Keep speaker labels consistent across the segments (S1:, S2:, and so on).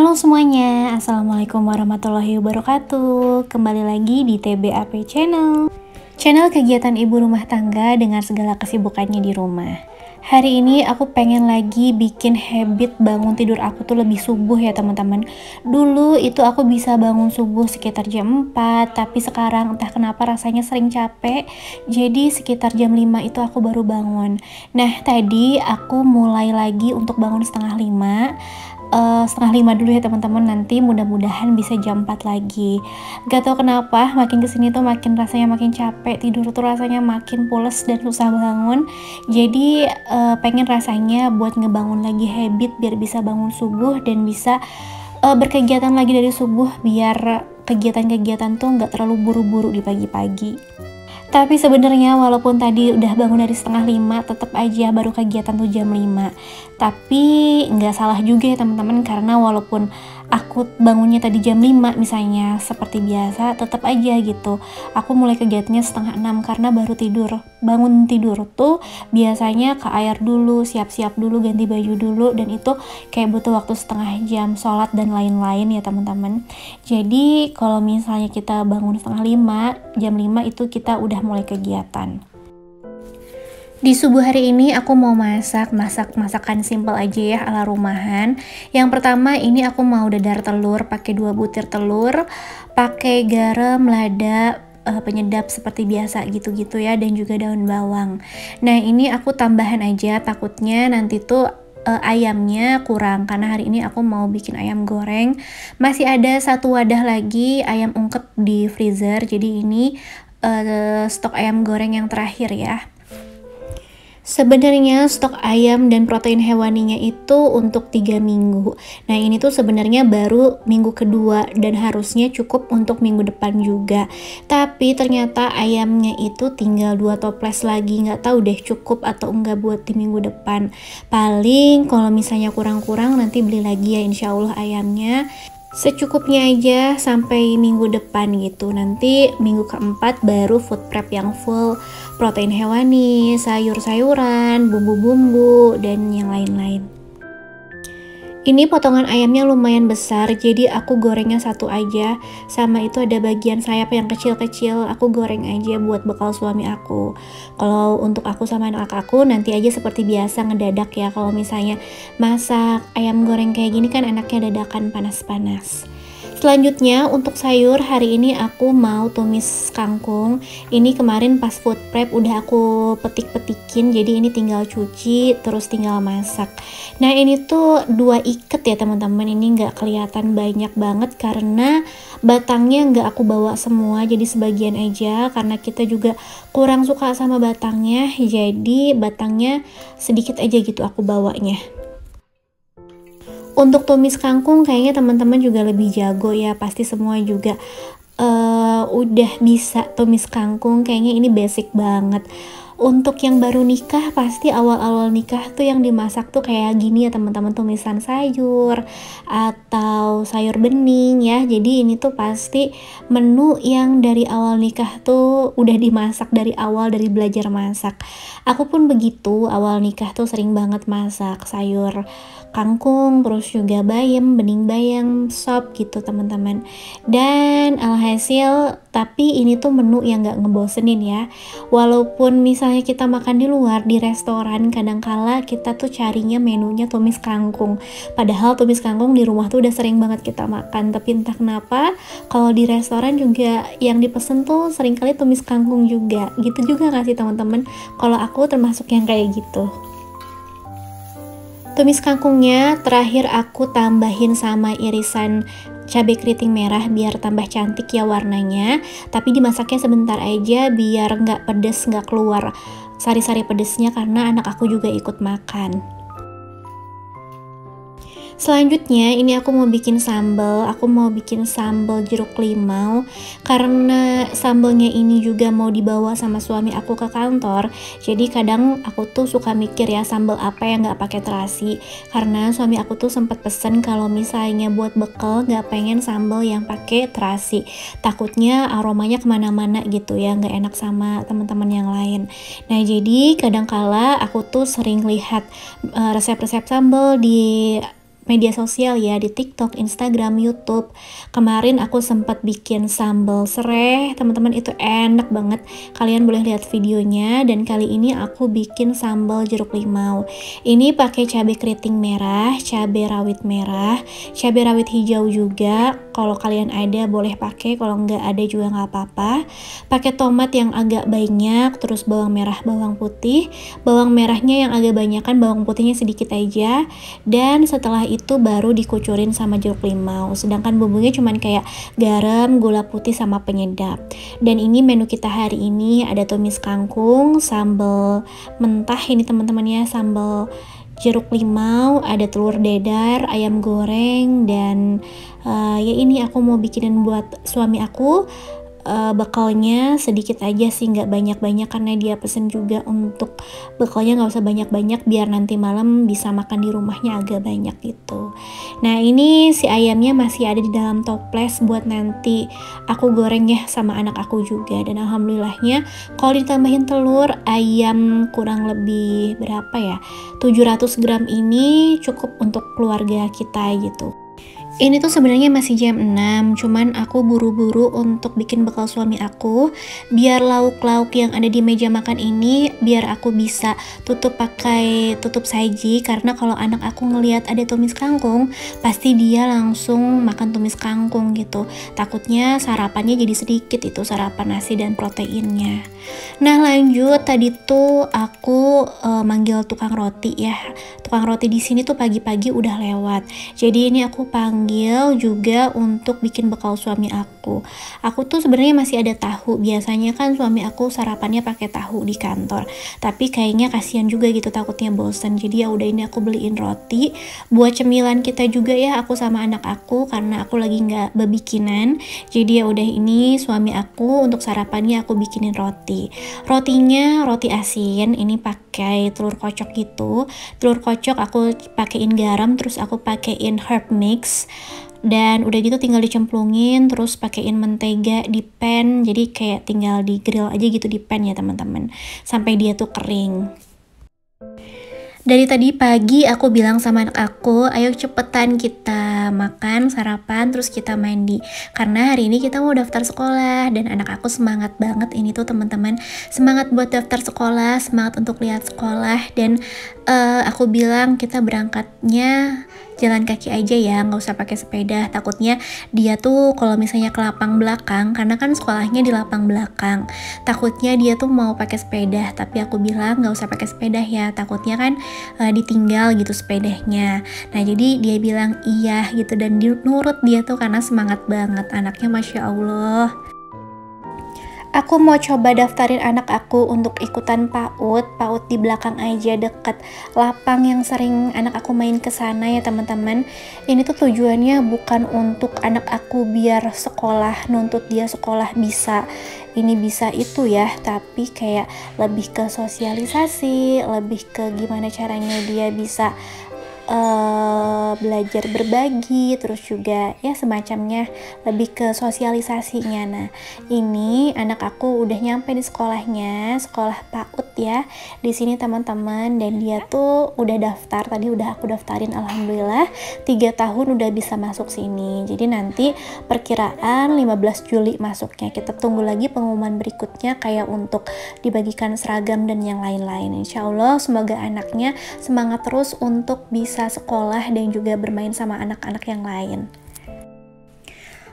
S1: Halo semuanya, Assalamualaikum warahmatullahi wabarakatuh. Kembali lagi di TBAP Channel. Channel kegiatan ibu rumah tangga dengan segala kesibukannya di rumah. Hari ini aku pengen lagi bikin habit bangun tidur aku tuh lebih subuh ya teman-teman. Dulu itu aku bisa bangun subuh sekitar jam 4, tapi sekarang entah kenapa rasanya sering capek. Jadi sekitar jam 5 itu aku baru bangun. Nah tadi aku mulai lagi untuk bangun setengah 5. Setengah 5 dulu ya teman-teman, nanti mudah-mudahan bisa jam 4 lagi. Gak tau kenapa makin kesini tuh makin rasanya makin capek, tidur tuh rasanya makin pules dan susah bangun. Jadi pengen rasanya buat ngebangun lagi habit biar bisa bangun subuh dan bisa berkegiatan lagi dari subuh, biar kegiatan-kegiatan tuh gak terlalu buru-buru di pagi-pagi. Tapi sebenarnya walaupun tadi udah bangun dari setengah 5, tetap aja baru kegiatan tuh jam 5. Tapi nggak salah juga ya teman-teman, karena walaupun aku bangunnya tadi jam 5 misalnya seperti biasa, tetap aja gitu aku mulai kegiatannya setengah 6 karena baru tidur. Bangun tidur tuh biasanya ke air dulu, siap-siap dulu, ganti baju dulu, dan itu kayak butuh waktu setengah jam, sholat dan lain-lain ya teman-teman. Jadi kalau misalnya kita bangun setengah 5, jam 5 itu kita udah mulai kegiatan. Di subuh hari ini aku mau masak masakan simple aja ya, ala rumahan. Yang pertama ini aku mau dadar telur pakai 2 butir telur, pakai garam, lada, penyedap seperti biasa gitu-gitu ya, dan juga daun bawang. Nah ini aku tambahan aja, takutnya nanti tuh ayamnya kurang, karena hari ini aku mau bikin ayam goreng. Masih ada 1 wadah lagi ayam ungkep di freezer, jadi ini stok ayam goreng yang terakhir ya. Sebenarnya stok ayam dan protein hewaninya itu untuk 3 minggu. Nah ini tuh sebenarnya baru minggu kedua dan harusnya cukup untuk minggu depan juga. Tapi ternyata ayamnya itu tinggal 2 toples lagi. Nggak tahu deh cukup atau enggak buat di minggu depan. Paling kalau misalnya kurang-kurang nanti beli lagi ya, insya Allah ayamnya. Secukupnya aja sampai minggu depan gitu. Nanti minggu keempat baru food prep yang full protein hewani, sayur-sayuran, bumbu-bumbu, dan yang lain-lain. Ini potongan ayamnya lumayan besar, jadi aku gorengnya 1 aja. Sama itu ada bagian sayap yang kecil-kecil, aku goreng aja buat bekal suami aku. Kalau untuk aku sama anak aku nanti aja seperti biasa ngedadak ya. Kalau misalnya masak ayam goreng kayak gini kan enaknya dadakan panas-panas. Selanjutnya untuk sayur hari ini aku mau tumis kangkung. Ini kemarin pas food prep udah aku petik-petikin, jadi ini tinggal cuci terus tinggal masak. Nah ini tuh 2 ikat ya teman-teman, ini nggak kelihatan banyak banget karena batangnya nggak aku bawa semua, jadi sebagian aja karena kita juga kurang suka sama batangnya, jadi batangnya sedikit aja gitu aku bawanya. Untuk tumis kangkung kayaknya teman-teman juga lebih jago ya, pasti semua juga udah bisa tumis kangkung, kayaknya ini basic banget. Untuk yang baru nikah pasti awal-awal nikah tuh yang dimasak tuh kayak gini ya teman-teman, tumisan sayur atau sayur bening ya. Jadi ini tuh pasti menu yang dari awal nikah tuh udah dimasak dari awal, dari belajar masak. Aku pun begitu, awal nikah tuh sering banget masak sayur kangkung, terus juga bayam, bening bayam, sop gitu teman-teman. Dan alhasil tapi ini tuh menu yang gak ngebosenin ya. Walaupun misalnya kita makan di luar, di restoran, kadangkala kita tuh carinya menunya tumis kangkung. Padahal tumis kangkung di rumah tuh udah sering banget kita makan. Tapi entah kenapa kalau di restoran juga yang dipesen tuh seringkali tumis kangkung juga. Gitu juga gak sih teman-teman? Kalau aku termasuk yang kayak gitu. Tumis kangkungnya terakhir aku tambahin sama irisan cabai keriting merah biar tambah cantik ya warnanya. Tapi dimasaknya sebentar aja biar nggak pedes, nggak keluar sari-sari pedesnya karena anak aku juga ikut makan. Selanjutnya ini aku mau bikin sambal. Aku mau bikin sambal jeruk limau karena sambalnya ini juga mau dibawa sama suami aku ke kantor. Jadi kadang aku tuh suka mikir ya sambal apa yang nggak pakai terasi, karena suami aku tuh sempat pesen kalau misalnya buat bekal nggak pengen sambal yang pakai terasi, takutnya aromanya kemana-mana gitu ya, nggak enak sama teman-teman yang lain. Nah jadi kadang kala aku tuh sering lihat resep-resep sambal di media sosial ya, di TikTok, Instagram, YouTube. Kemarin aku sempat bikin sambal sereh, teman-teman, itu enak banget. Kalian boleh lihat videonya. Dan kali ini aku bikin sambal jeruk limau. Ini pakai cabai keriting merah, cabai rawit merah, cabai rawit hijau juga. Kalau kalian ada boleh pakai, kalau nggak ada juga nggak apa-apa. Pakai tomat yang agak banyak, terus bawang merah, bawang putih. Bawang merahnya yang agak banyakan, bawang putihnya sedikit aja. Dan setelah itu baru dikucurin sama jeruk limau. Sedangkan bumbunya cuman kayak garam, gula putih sama penyedap. Dan ini menu kita hari ini, ada tumis kangkung, sambal mentah ini teman-teman ya, sambal jeruk limau, ada telur dadar, ayam goreng, dan ya ini aku mau bikinin buat suami aku. Bekalnya sedikit aja sih, nggak banyak-banyak karena dia pesen juga untuk bekalnya nggak usah banyak-banyak biar nanti malam bisa makan di rumahnya agak banyak gitu. Nah ini si ayamnya masih ada di dalam toples buat nanti aku goreng ya sama anak aku juga. Dan alhamdulillahnya kalau ditambahin telur ayam kurang lebih berapa ya, 700 gram ini cukup untuk keluarga kita gitu. Ini tuh sebenarnya masih jam 6, cuman aku buru-buru untuk bikin bekal suami aku biar lauk-lauk yang ada di meja makan ini biar aku bisa pakai tutup saji, karena kalau anak aku ngelihat ada tumis kangkung pasti dia langsung makan tumis kangkung gitu. Takutnya sarapannya jadi sedikit, itu sarapan nasi dan proteinnya. Nah lanjut, tadi tuh aku manggil tukang roti ya. Tukang roti di sini tuh pagi-pagi udah lewat. Jadi ini aku panggil juga untuk bikin bekal suami aku. Aku tuh sebenarnya masih ada tahu. Biasanya kan suami aku sarapannya pakai tahu di kantor. Tapi kayaknya kasihan juga gitu, takutnya bosan. Jadi ya udah, ini aku beliin roti buat cemilan kita juga ya, aku sama anak aku, karena aku lagi nggak bebikinan. Jadi ya udah, ini suami aku untuk sarapannya aku bikinin roti. Rotinya roti asin, ini pakai telur kocok gitu. Telur kocok aku pakein garam, terus aku pakein herb mix, dan udah gitu tinggal dicemplungin, terus pakein mentega di pan. Jadi kayak tinggal di grill aja gitu di pan ya teman-teman, sampai dia tuh kering. Dari tadi pagi aku bilang sama anak aku, ayo cepetan kita makan, sarapan, terus kita mandi. Karena hari ini kita mau daftar sekolah, dan anak aku semangat banget ini tuh teman-teman. Semangat buat daftar sekolah, semangat untuk lihat sekolah, dan aku bilang kita berangkatnya jalan kaki aja ya, nggak usah pakai sepeda. Takutnya dia tuh kalau misalnya ke lapang belakang, karena kan sekolahnya di lapang belakang, takutnya dia tuh mau pakai sepeda. Tapi aku bilang nggak usah pakai sepeda ya, takutnya kan ditinggal gitu sepedanya. Nah jadi dia bilang iya gitu, dan nurut dia tuh karena semangat banget anaknya, Masya Allah. Aku mau coba daftarin anak aku untuk ikutan PAUD di belakang aja deket lapang yang sering anak aku main ke sana ya teman-teman. Ini tuh tujuannya bukan untuk anak aku biar sekolah, nuntut dia sekolah bisa ini bisa itu ya, tapi kayak lebih ke sosialisasi, lebih ke gimana caranya dia bisa belajar berbagi, terus juga ya semacamnya, lebih ke sosialisasinya. Nah ini anak aku udah nyampe di sekolahnya, sekolah PAUD ya di sini teman-teman, dan dia tuh udah daftar, tadi udah aku daftarin, alhamdulillah 3 tahun udah bisa masuk sini. Jadi nanti perkiraan 15 Juli masuknya. Kita tunggu lagi pengumuman berikutnya kayak untuk dibagikan seragam dan yang lain-lain. Insya Allah semoga anaknya semangat terus untuk bisa sekolah dan juga bermain sama anak-anak yang lain.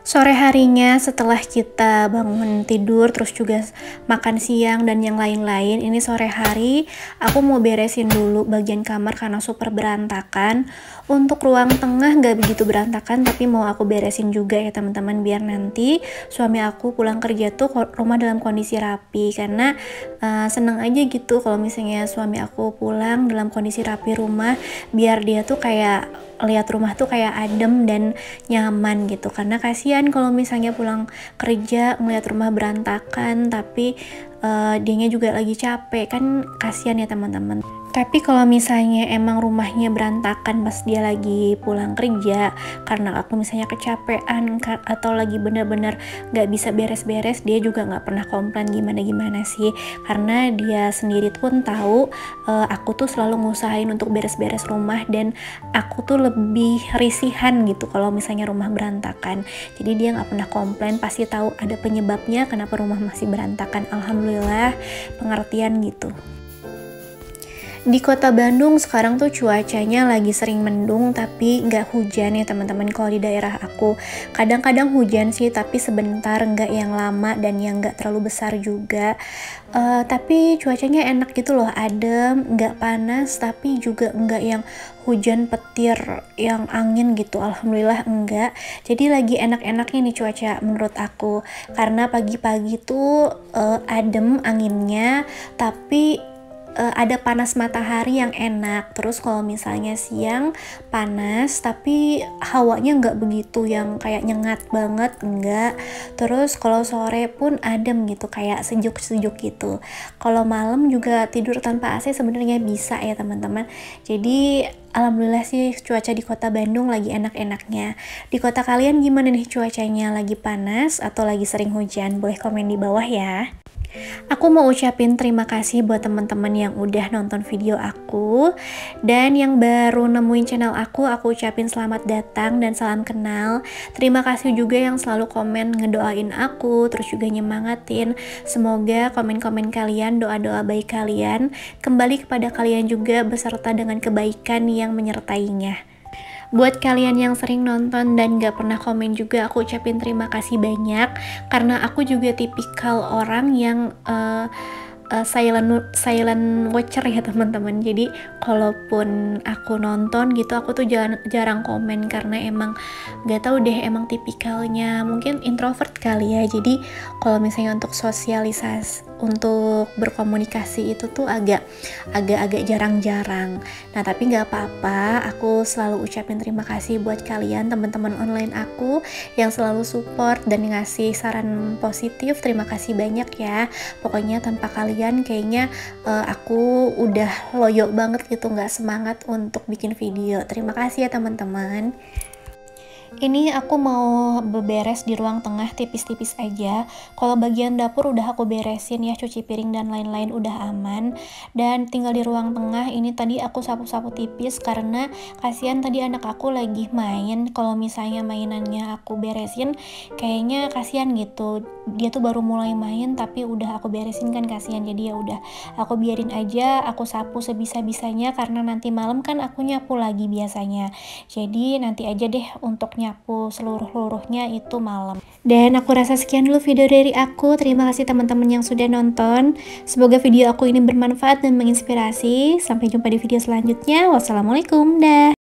S1: Sore harinya setelah kita bangun tidur, terus juga makan siang dan yang lain-lain, ini sore hari aku mau beresin dulu bagian kamar karena super berantakan. Untuk ruang tengah nggak begitu berantakan, tapi mau aku beresin juga ya teman-teman, biar nanti suami aku pulang kerja tuh rumah dalam kondisi rapi. Karena seneng aja gitu kalau misalnya suami aku pulang dalam kondisi rapi rumah, biar dia tuh kayak lihat rumah tuh kayak adem dan nyaman gitu. Karena kasihan kalau misalnya pulang kerja ngeliat rumah berantakan tapi dianya juga lagi capek, kan kasihan ya teman-teman. Tapi kalau misalnya emang rumahnya berantakan pas dia lagi pulang kerja, karena aku misalnya kecapean atau lagi bener-bener gak bisa beres-beres, dia juga gak pernah komplain gimana-gimana sih. Karena dia sendiri pun tahu aku tuh selalu ngusahain untuk beres-beres rumah, dan aku tuh lebih risihan gitu kalau misalnya rumah berantakan. Jadi dia gak pernah komplain, pasti tahu ada penyebabnya kenapa rumah masih berantakan. Alhamdulillah pengertian gitu. Di kota Bandung sekarang tuh cuacanya lagi sering mendung tapi nggak hujan ya teman-teman. Kalau di daerah aku kadang-kadang hujan sih, tapi sebentar, nggak yang lama dan yang nggak terlalu besar juga. Tapi cuacanya enak gitu loh, adem, nggak panas tapi juga nggak yang hujan petir yang angin gitu. Alhamdulillah enggak. Jadi lagi enak-enaknya nih cuaca menurut aku, karena pagi-pagi tuh adem anginnya, tapi ada panas matahari yang enak. Terus kalau misalnya siang panas tapi hawanya nggak begitu yang kayak nyengat banget, enggak. Terus kalau sore pun adem gitu, kayak sejuk-sejuk gitu. Kalau malam juga tidur tanpa AC sebenarnya bisa ya teman-teman. Jadi alhamdulillah sih cuaca di kota Bandung lagi enak-enaknya. Di kota kalian gimana nih cuacanya? Lagi panas atau lagi sering hujan? Boleh komen di bawah ya. Aku mau ucapin terima kasih buat teman-teman yang udah nonton video aku, dan yang baru nemuin channel aku ucapin selamat datang dan salam kenal. Terima kasih juga yang selalu komen ngedoain aku, terus juga nyemangatin. Semoga komen-komen kalian, doa-doa baik kalian kembali kepada kalian juga beserta dengan kebaikan yang menyertainya. Buat kalian yang sering nonton dan gak pernah komen juga, aku ucapin terima kasih banyak, karena aku juga tipikal orang yang silent watcher ya teman-teman. Jadi kalaupun aku nonton gitu, aku tuh jarang komen, karena emang gak tahu deh, emang tipikalnya mungkin introvert kali ya. Jadi kalau misalnya untuk sosialisasi, untuk berkomunikasi itu tuh agak jarang-jarang. Nah tapi nggak apa-apa, aku selalu ucapin terima kasih buat kalian teman-teman online aku yang selalu support dan ngasih saran positif. Terima kasih banyak ya. Pokoknya tanpa kalian kayaknya aku udah loyo banget gitu, nggak semangat untuk bikin video. Terima kasih ya teman-teman. Ini aku mau beberes di ruang tengah tipis-tipis aja. Kalau bagian dapur udah aku beresin ya, cuci piring dan lain-lain udah aman. Dan tinggal di ruang tengah ini tadi aku sapu-sapu tipis, karena kasihan tadi anak aku lagi main. Kalau misalnya mainannya aku beresin, kayaknya kasihan gitu. Dia tuh baru mulai main tapi udah aku beresin kan kasihan. Jadi ya udah aku biarin aja, aku sapu sebisa-bisanya, karena nanti malam kan aku nyapu lagi biasanya. Jadi nanti aja deh untuk nyapu seluruhnya itu malam. Dan aku rasa sekian dulu video dari aku. Terima kasih teman-teman yang sudah nonton. Semoga video aku ini bermanfaat dan menginspirasi. Sampai jumpa di video selanjutnya. Wassalamualaikum. Dah.